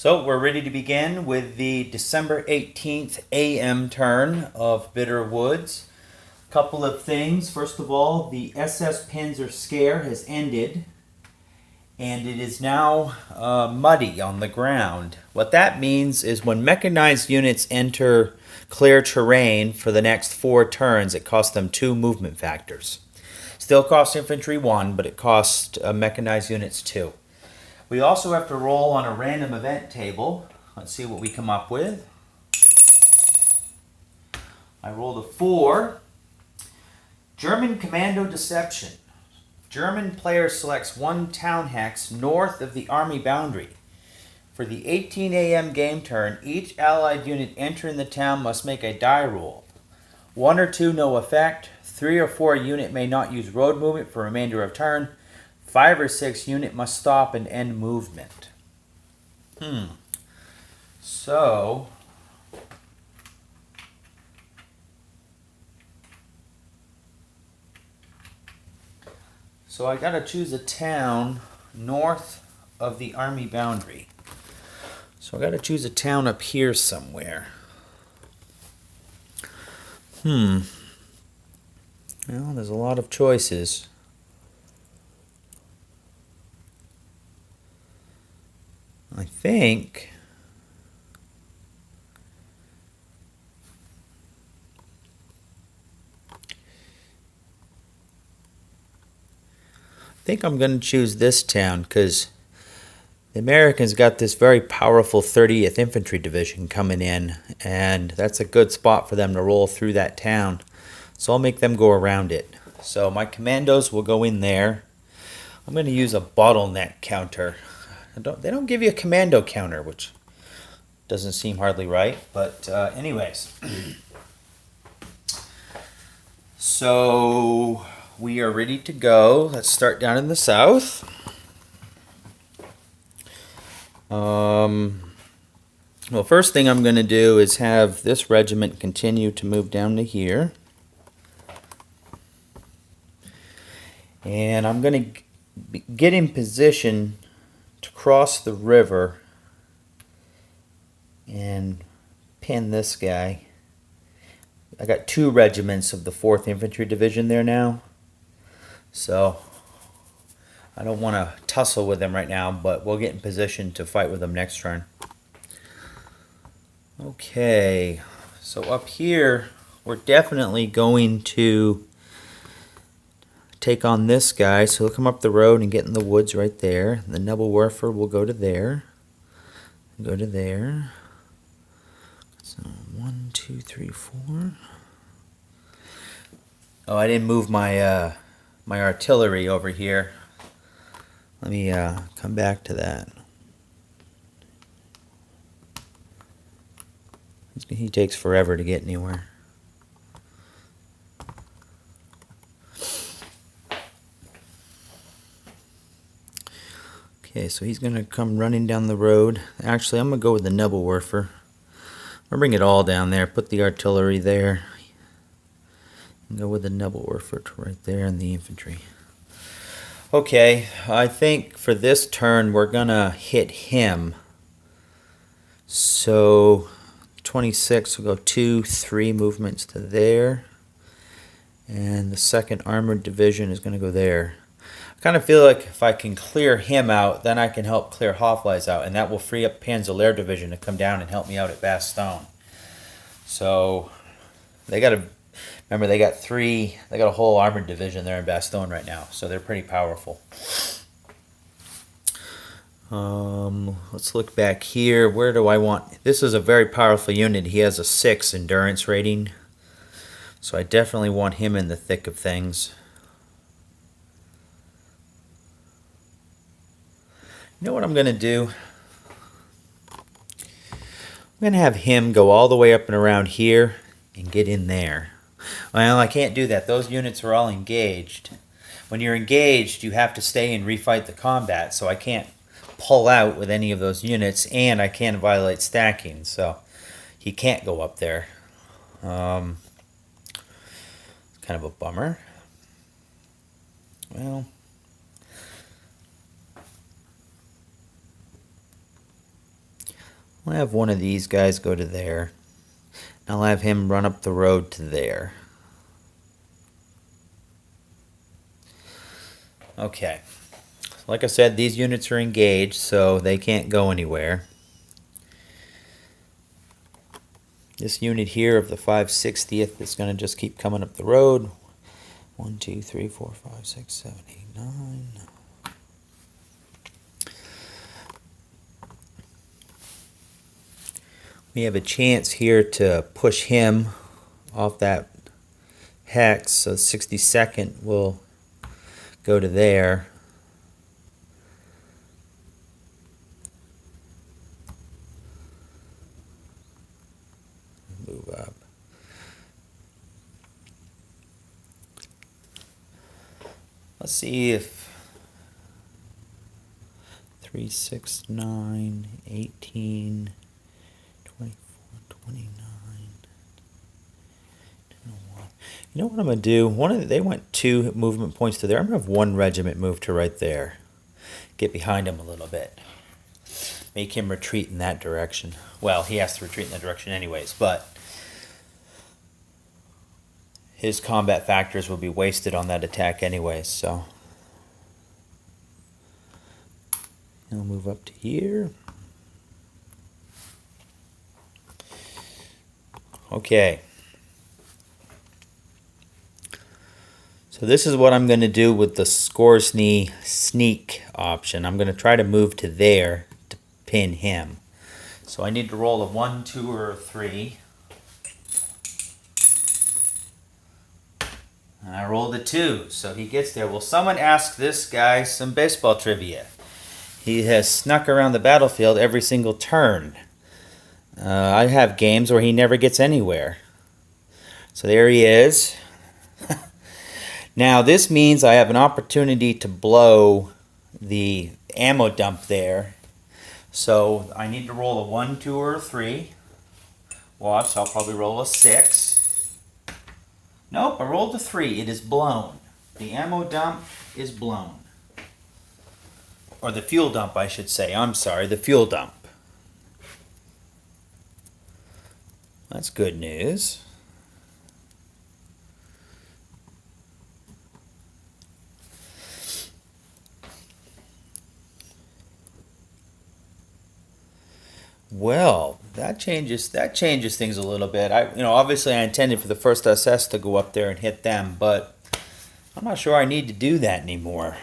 So we're ready to begin with the December 18th AM turn of Bitter Woods. Couple of things. First of all, the SS Panzer scare has ended and it is now muddy on the ground. What that means is when mechanized units enter clear terrain for the next 4 turns, it costs them 2 movement factors. Still costs infantry 1, but it costs mechanized units 2. We also have to roll on a random event table. Let's see what we come up with. I rolled a 4. German Commando Deception. German player selects 1 town hex north of the army boundary. For the 18 AM game turn, each allied unit entering the town must make a die roll. 1 or 2 no effect. 3 or 4 unit may not use road movement for remainder of turn. 5 or 6 unit must stop and end movement. So I gotta choose a town north of the army boundary. So I gotta choose a town up here somewhere. Well, there's a lot of choices. I think I'm going to choose this town because the Americans got this very powerful 30th Infantry Division coming in, and that's a good spot for them to roll through that town. So I'll make them go around it. So my commandos will go in there. I'm going to use a bottleneck counter. They don't give you a commando counter, which doesn't seem hardly right. But anyways. So we are ready to go. Let's start down in the south. Well, first thing I'm going to do is have this regiment continue to move down to here. And I'm going to get in position to cross the river and pin this guy. I got 2 regiments of the 4th Infantry Division there now. So I don't want to tussle with them right now, but we'll get in position to fight with them next turn. Okay, so up here we're definitely going to take on this guy. So he'll come up the road and get in the woods right there. The Nebelwerfer will go to there. Go to there. So 1, 2, 3, 4. Oh, I didn't move my my artillery over here. Let me come back to that. He takes forever to get anywhere. Okay, so he's going to come running down the road. Actually, I'm going to go with the Nebelwerfer. I'll bring it all down there, put the artillery there. And go with the Nebelwerfer right there and the infantry. Okay, I think for this turn we're going to hit him. So 26 will go 2, 3 movements to there. And the 2nd Armored Division is going to go there. I kind of feel like if I can clear him out, then I can help clear Hofleis out, and that will free up Panzer Division to come down and help me out at Bastogne. So they got remember they got a whole armored division there in Bastogne right now, so they're pretty powerful. Let's look back here. Where do I want? This is a very powerful unit. He has a 6 endurance rating, so I definitely want him in the thick of things. You know what I'm going to do? I'm going to have him go all the way up and around here and get in there. Well, I can't do that. Those units are all engaged. When you're engaged, you have to stay and refight the combat, so I can't pull out with any of those units, and I can't violate stacking, so he can't go up there. It's kind of a bummer. Well, I'll have one of these guys go to there. I'll have him run up the road to there. Okay. Like I said, these units are engaged, so they can't go anywhere. This unit here of the 5/60th is going to just keep coming up the road. 1, 2, 3, 4, 5, 6, 7, 8, 9. We have a chance here to push him off that hex, so 62nd will go to there. Move up. Let's see if 3, 6, 9, 18, 24, 29, 101. You know what I'm going to do? They went 2 movement points to there. I'm going to have 1 regiment move to right there. Get behind him a little bit. Make him retreat in that direction. Well, he has to retreat in that direction anyways, but his combat factors will be wasted on that attack anyways, so he'll move up to here. Okay. So this is what I'm going to do with the Scoresny sneak option. I'm going to try to move to there to pin him. So I need to roll a 1, 2, or a 3. And I rolled a 2, so he gets there. Well, someone ask this guy some baseball trivia. He has snuck around the battlefield every single turn. I have games where he never gets anywhere. So there he is. Now this means I have an opportunity to blow the ammo dump there. So I need to roll a 1, 2, or a 3. Watch, I'll probably roll a 6. Nope, I rolled a 3. It is blown. The ammo dump is blown. Or the fuel dump, I should say. I'm sorry, the fuel dump. That's good news. Well, that changes things a little bit. Obviously I intended for the 1st SS to go up there and hit them, but I'm not sure I need to do that anymore.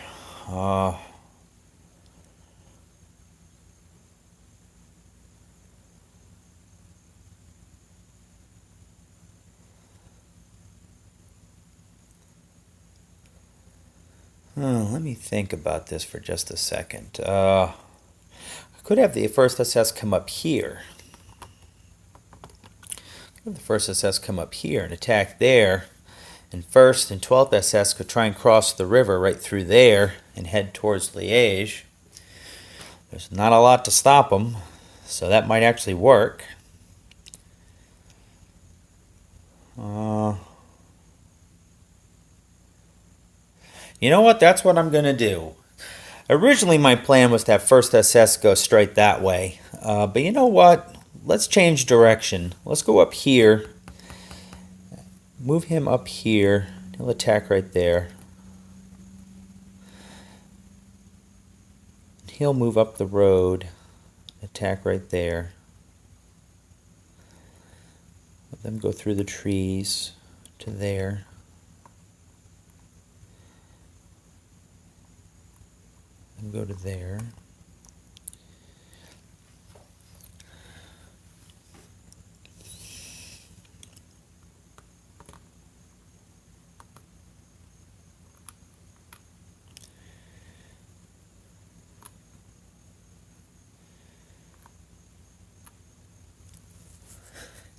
Let me think about this for just a second. I could have the 1st SS come up here. The 1st SS come up here and attack there. And 1st and 12th SS could try and cross the river right through there and head towards Liège. There's not a lot to stop them, so that might actually work. You know what? That's what I'm going to do. Originally, my plan was to have 1st SS go straight that way. But you know what? Let's change direction. Let's go up here. Move him up here. He'll attack right there. He'll move up the road. Attack right there. Let them go through the trees to there. And go to there.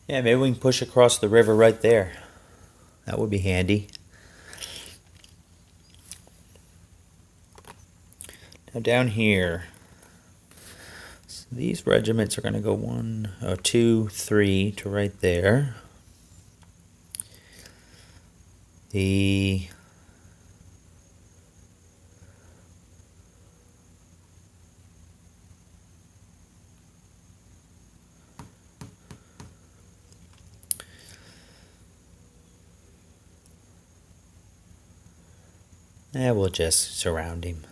Yeah, maybe we can push across the river right there. That would be handy. Now down here, so these regiments are going to go 1, 2, 3 to right there. The We'll just surround him.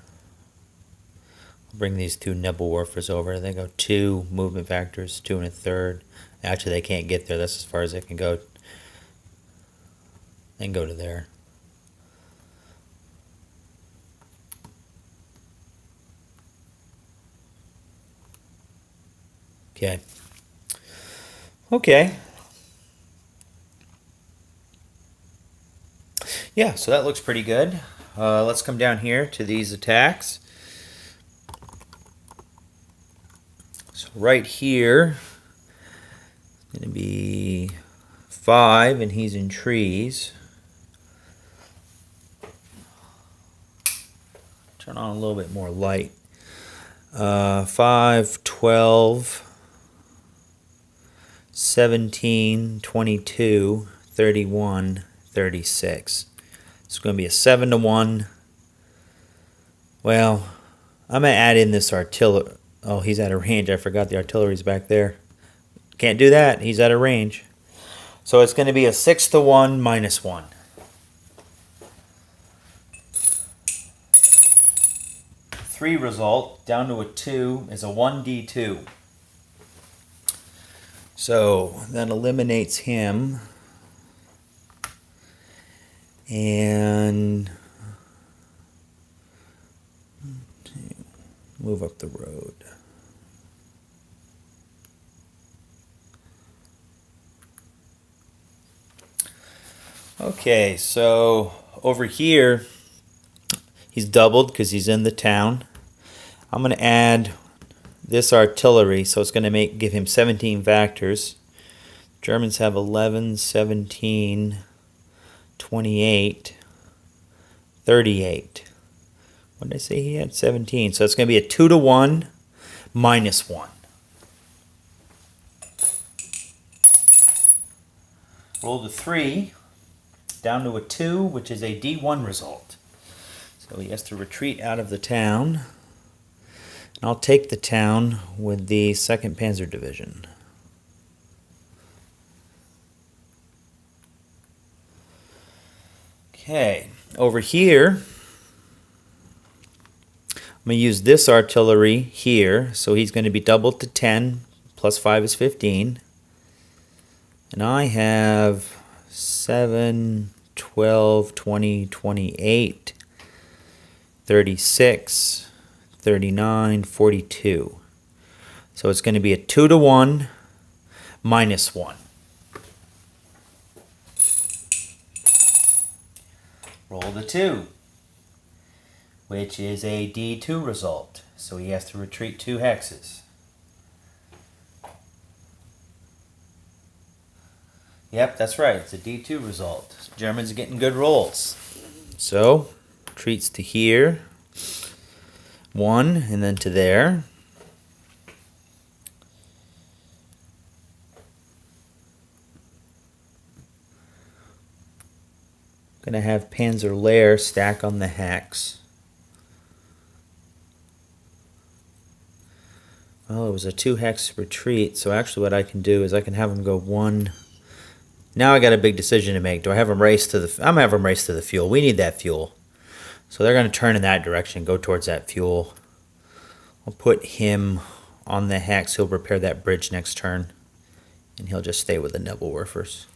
I'll bring these two Nebelwerfers over. They go 2 movement factors, 2 1/3. Actually, they can't get there. That's as far as they can go. They can go to there. Okay. Okay. Yeah, so that looks pretty good. Let's come down here to these attacks. So right here, it's going to be 5, and he's in trees. Turn on a little bit more light. 5, 12, 17, 22, 31, 36. It's going to be a 7 to 1. Well, I'm going to add in this artillery. Oh, he's out of range. I forgot the artillery's back there. Can't do that. He's out of range. So it's going to be a 6 to 1 minus 1. Three result down to a 2 is a 1d2. So that eliminates him. And move up the road. Okay, so over here, he's doubled because he's in the town. I'm going to add this artillery, so it's going to give him 17 factors. Germans have 11, 17, 28, 38. What did I say he had? 17. So it's going to be a 2 to 1 minus 1. Roll the 3 down to a 2, which is a D1 result. So he has to retreat out of the town. And I'll take the town with the 2nd Panzer Division. Okay, over here, I'm going to use this artillery here, so he's going to be doubled to 10, plus 5 is 15. And I have 7, 12, 20, 28, 36, 39, 42. So it's going to be a 2 to 1 minus 1. Roll the 2, which is a D2 result. So he has to retreat 2 hexes. Yep, that's right. It's a D2 result. Germans are getting good rolls. So, retreats to here. 1, and then to there. Gonna have Panzer Lehr stack on the hex. Oh, it was a 2 hex retreat, so actually what I can do is I can have them go 1. Now I got a big decision to make. Do I have them race to the... I'm gonna have them race to the fuel. We need that fuel. So they're gonna turn in that direction, go towards that fuel. I'll put him on the hex. He'll repair that bridge next turn. And he'll just stay with the Nebelwerfers.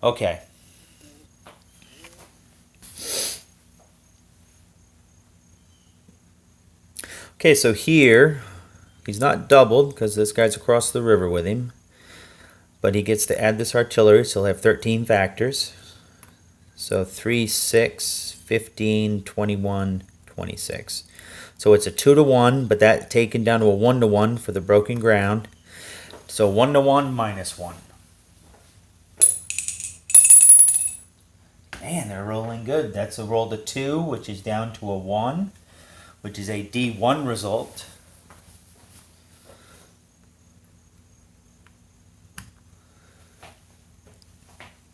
Okay. Okay, so here, he's not doubled because this guy's across the river with him. But he gets to add this artillery, so he'll have 13 factors. So 3, 6, 15, 21, 26. So it's a 2 to 1, but that taken down to a 1 to 1 for the broken ground. So 1 to 1 minus 1. Man, they're rolling good. That's a roll to 2, which is down to a 1, which is a D1 result.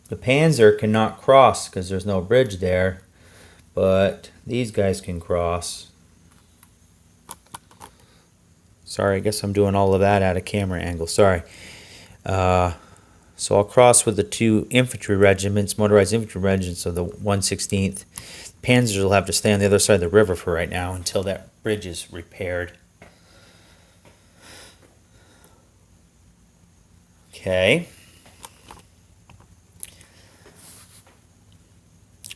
The Panzer cannot cross because there's no bridge there, but these guys can cross. Sorry, I guess I'm doing all of that out of camera angle. Sorry. So I'll cross with the two infantry regiments, motorized infantry regiments of the 116th. Panzers will have to stay on the other side of the river for right now until that bridge is repaired. Okay.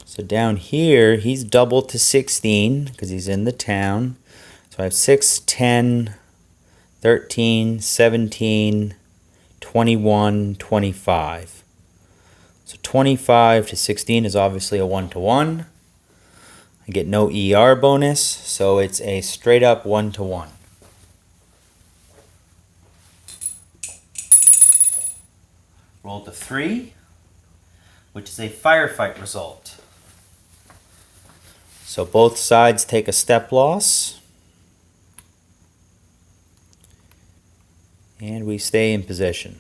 So down here, he's doubled to 16 because he's in the town. So I have 6, 10, 13, 17, 21, 25. So 25 to 16 is obviously a 1-to-1. I get no ER bonus, so it's a straight up 1-to-1. Roll to 3, which is a firefight result. So both sides take a step loss. And we stay in position.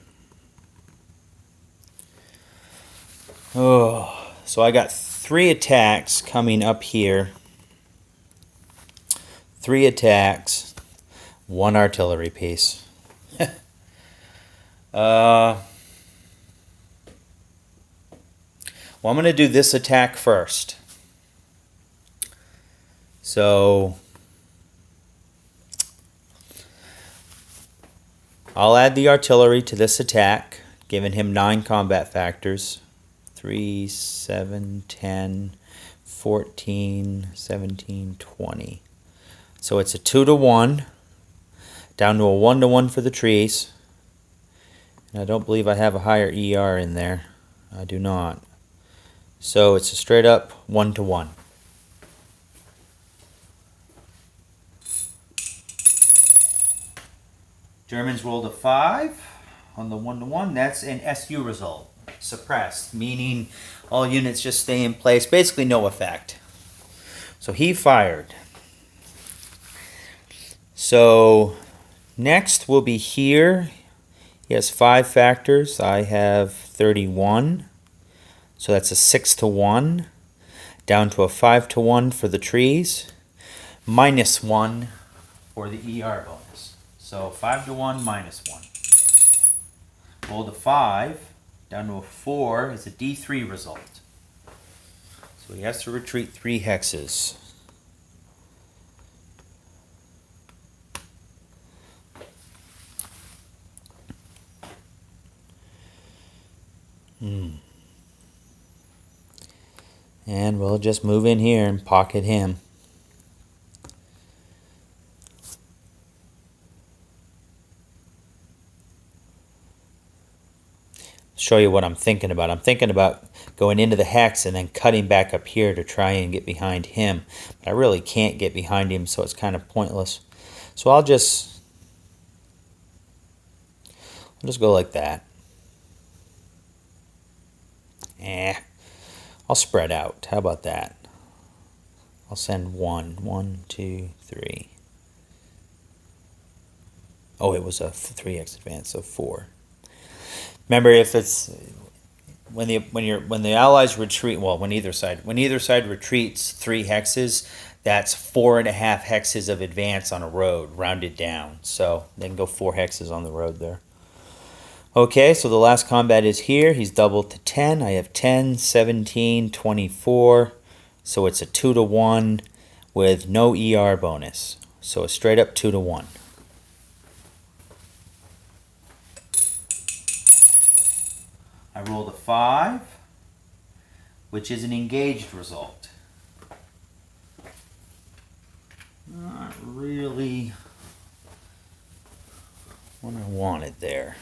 Oh, so I got 3 attacks coming up here. 3 attacks, 1 artillery piece. Well, I'm going to do this attack first. So I'll add the artillery to this attack, giving him 9 combat factors. 3, 7, 10, 14, 17, 20. So it's a 2-to-1, down to a 1-to-1 for the trees. And I don't believe I have a higher ER in there. I do not. So it's a straight up 1-to-1. Germans rolled a 5 on the 1-to-1. That's an SU result. Suppressed, meaning all units just stay in place. Basically no effect. So he fired. So next will be here. He has 5 factors. I have 31. So that's a 6-to-1. Down to a 5-to-1 for the trees. -1 for the ER bonus. So 5-to-1, -1. Roll to 5. Down to a 4 is a D3 result. So he has to retreat 3 hexes. And we'll just move in here and pocket him. Show you what I'm thinking about. I'm thinking about going into the hex and then cutting back up here to try and get behind him. But I really can't get behind him, so it's kind of pointless. So I'll just go like that. I'll spread out. How about that? I'll send 1, 2, 3. Oh, it was a 3x advance, so 4. Remember, if it's when the allies retreat, well, when either side retreats 3 hexes, that's 4.5 hexes of advance on a road, rounded down. So they can go 4 hexes on the road there. Okay, so the last combat is here. He's doubled to 10. I have 10, 17, 24. So it's a 2-to-1 with no ER bonus. So a straight up 2-to-1. I rolled a 5, which is an engaged result. Not really what I wanted there.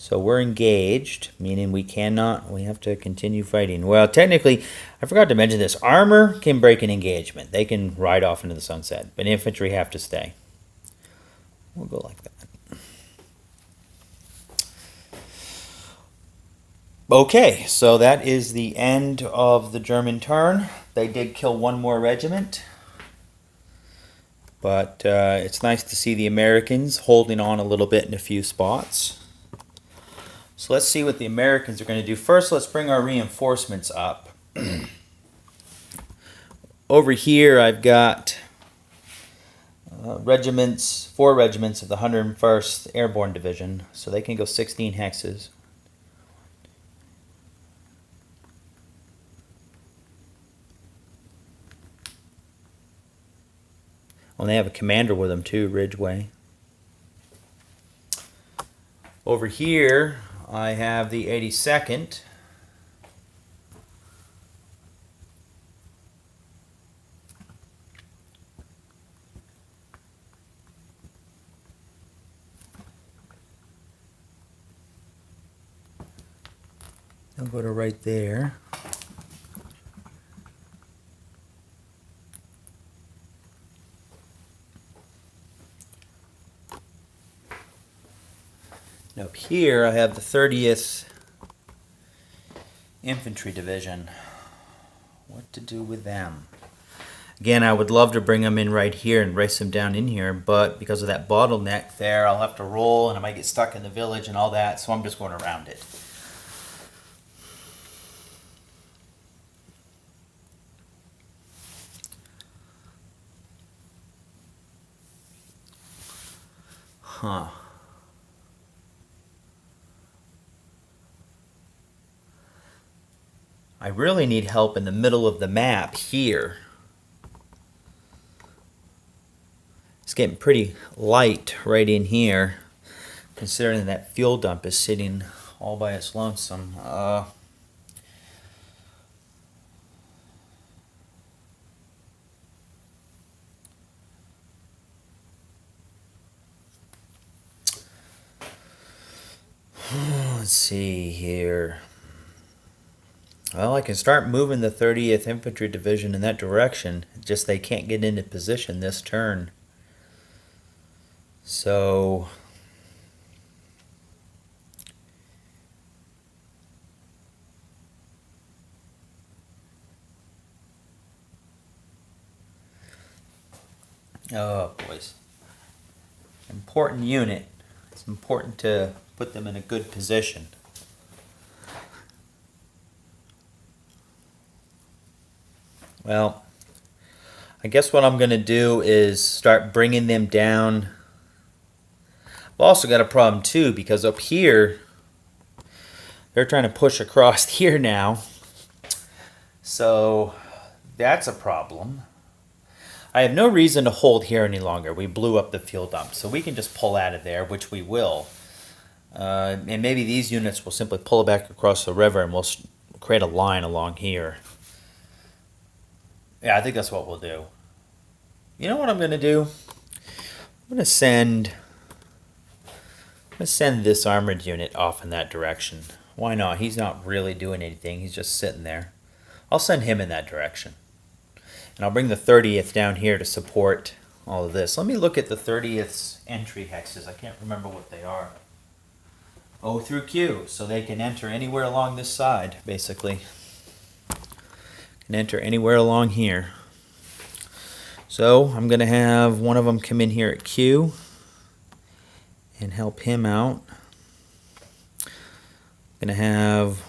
So we're engaged, meaning we have to continue fighting. Well, technically, I forgot to mention this. Armor can break an engagement. They can ride off into the sunset, but infantry have to stay. We'll go like that. Okay, so that is the end of the German turn. They did kill 1 more regiment. But it's nice to see the Americans holding on a little bit in a few spots. So let's see what the Americans are going to do. First, let's bring our reinforcements up. Over here, I've got regiments, 4 regiments of the 101st Airborne Division, so they can go 16 hexes. Well, they have a commander with them too, Ridgeway. Over here, I have the 82nd. They'll go to right there. And up here, I have the 30th Infantry Division. What to do with them? Again, I would love to bring them in right here and race them down in here, but because of that bottleneck there, I'll have to roll and I might get stuck in the village and all that, so I'm just going around it. Huh. I really need help in the middle of the map here. It's getting pretty light right in here, considering that fuel dump is sitting all by its lonesome. Let's see here. Well, I can start moving the 30th Infantry Division in that direction, just they can't get into position this turn. So oh boys, important unit. It's important to put them in a good position. Well, I guess what I'm going to do is start bringing them down. I've also got a problem too, because up here they're trying to push across here now, so that's a problem. I have no reason to hold here any longer. We blew up the fuel dump, so we can just pull out of there, which we will. And maybe these units will simply pull it back across the river and we'll create a line along here. Yeah, I think that's what we'll do. You know what I'm going to do? I'm going to send this armored unit off in that direction. Why not? He's not really doing anything. He's just sitting there. I'll send him in that direction. And I'll bring the 30th down here to support all of this. Let me look at the 30th's entry hexes. I can't remember what they are. O through Q, so they can enter anywhere along this side, basically. Can enter anywhere along here. So I'm going to have one of them come in here at Q and help him out. I'm going to have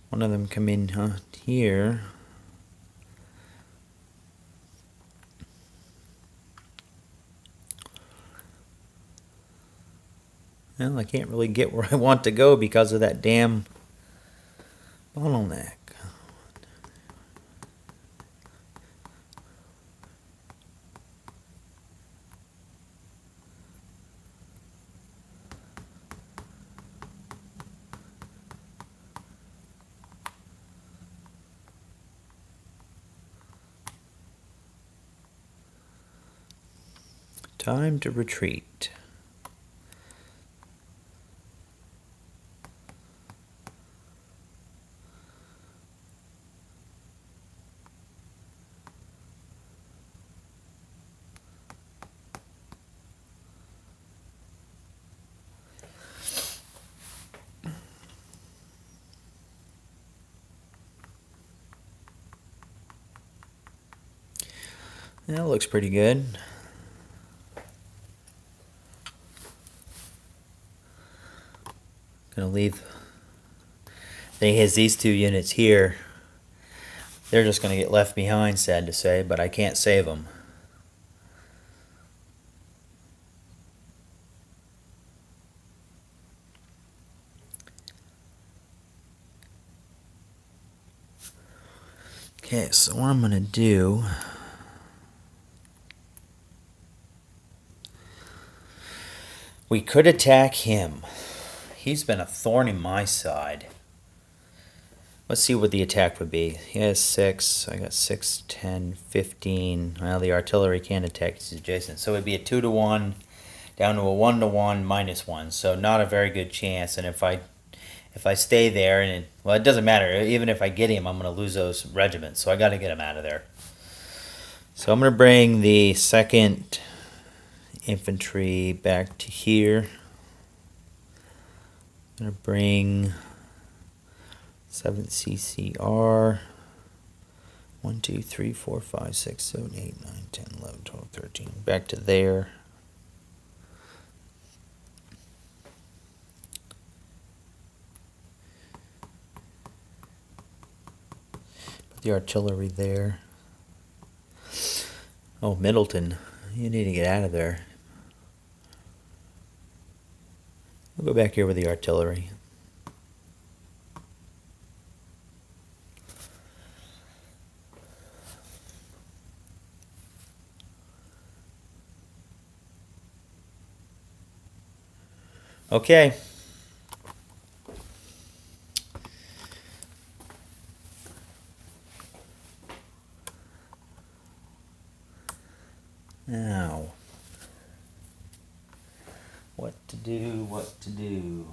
one of them come in here. Well, I can't really get where I want to go because of that damn bottleneck. Time to retreat. That looks pretty good. Gonna leave. Thing is, these two units here, they're just gonna get left behind, sad to say, but I can't save them. Okay, so what I'm going to do, we could attack him. He's been a thorn in my side. Let's see what the attack would be. He has 6. I got 6, 10, 15. Well, the artillery can't attack. He's adjacent. So it would be a 2-to-1 down to a 1-to-1 -1. So not a very good chance. And if I stay there, and it doesn't matter. Even if I get him, I'm going to lose those regiments. So I got to get him out of there. So I'm going to bring the 2nd Infantry back to here. I'm going to bring 7th CCR, 1, 2, 3, 4, 5, 6, 7, 8, 9, 10, 11, 12, 13, back to there. Put the artillery there. Oh, Middleton, you need to get out of there. We'll go back here with the artillery. Okay. Now, what to do, what to do.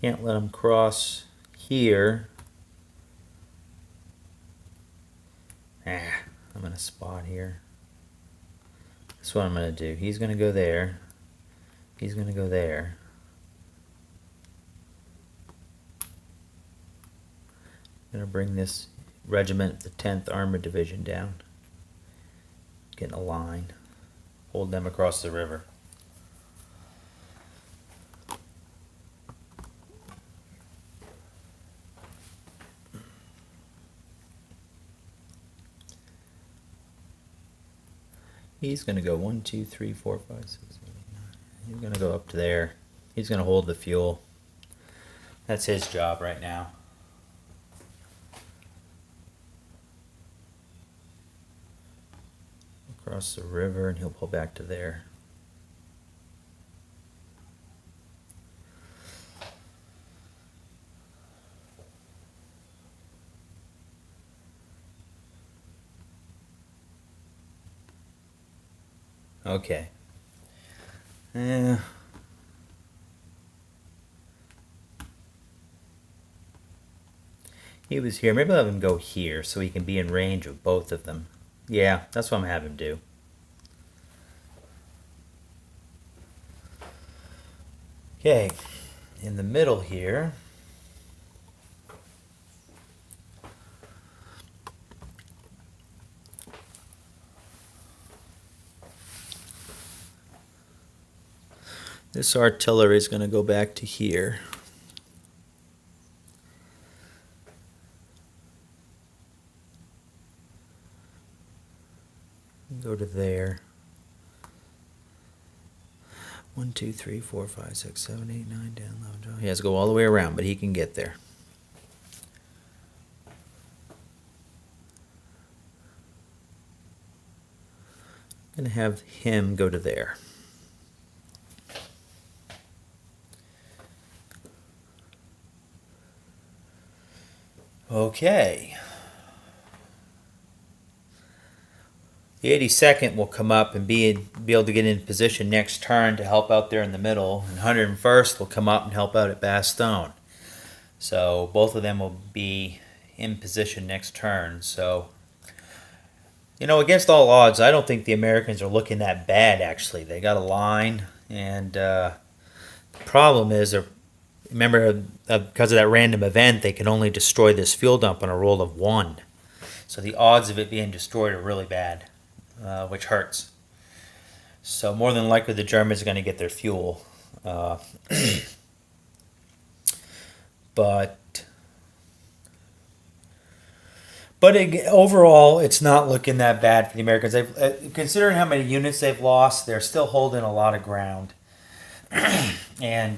Can't let them cross here. I'm in a spot here. That's what I'm going to do. He's going to go there. He's going to go there. I'm going to bring this regiment, the 10th Armored Division, down. Get in a line. Hold them across the river. He's going to go 1, 2, 3, 4, 5, 6, 7, 8, 9. He's going to go up to there. He's going to hold the fuel. That's his job right now. Across the river, and he'll pull back to there. Okay. He was here. Maybe I'll have him go here so he can be in range of both of them. Yeah, that's what I'm going to have him do. Okay, in the middle here, this artillery is going to go back to here. Go to there. 1, 2, 3, 4, 5, 6, 7, 8, 9, 10, 11, 12. He has to go all the way around, but he can get there. I'm going to have him go to there. Okay. The 82nd will come up and be able to get in position next turn to help out there in the middle. And 101st will come up and help out at Bastogne. So both of them will be in position next turn. So, you know, against all odds, I don't think the Americans are looking that bad, actually. They got a line. And the problem is, remember, because of that random event, they can only destroy this fuel dump on a roll of 1. So the odds of it being destroyed are really bad. Which hurts. So more than likely the Germans are going to get their fuel. But But overall, it's not looking that bad for the Americans. Considering how many units they've lost, they're still holding a lot of ground, and they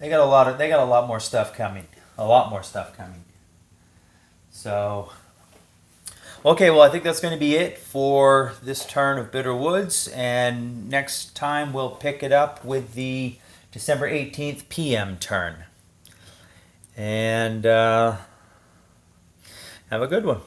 got a lot more stuff coming. A lot more stuff coming. So, okay, well, I think that's going to be it for this turn of Bitter Woods, and next time we'll pick it up with the December 18th PM turn. And have a good one.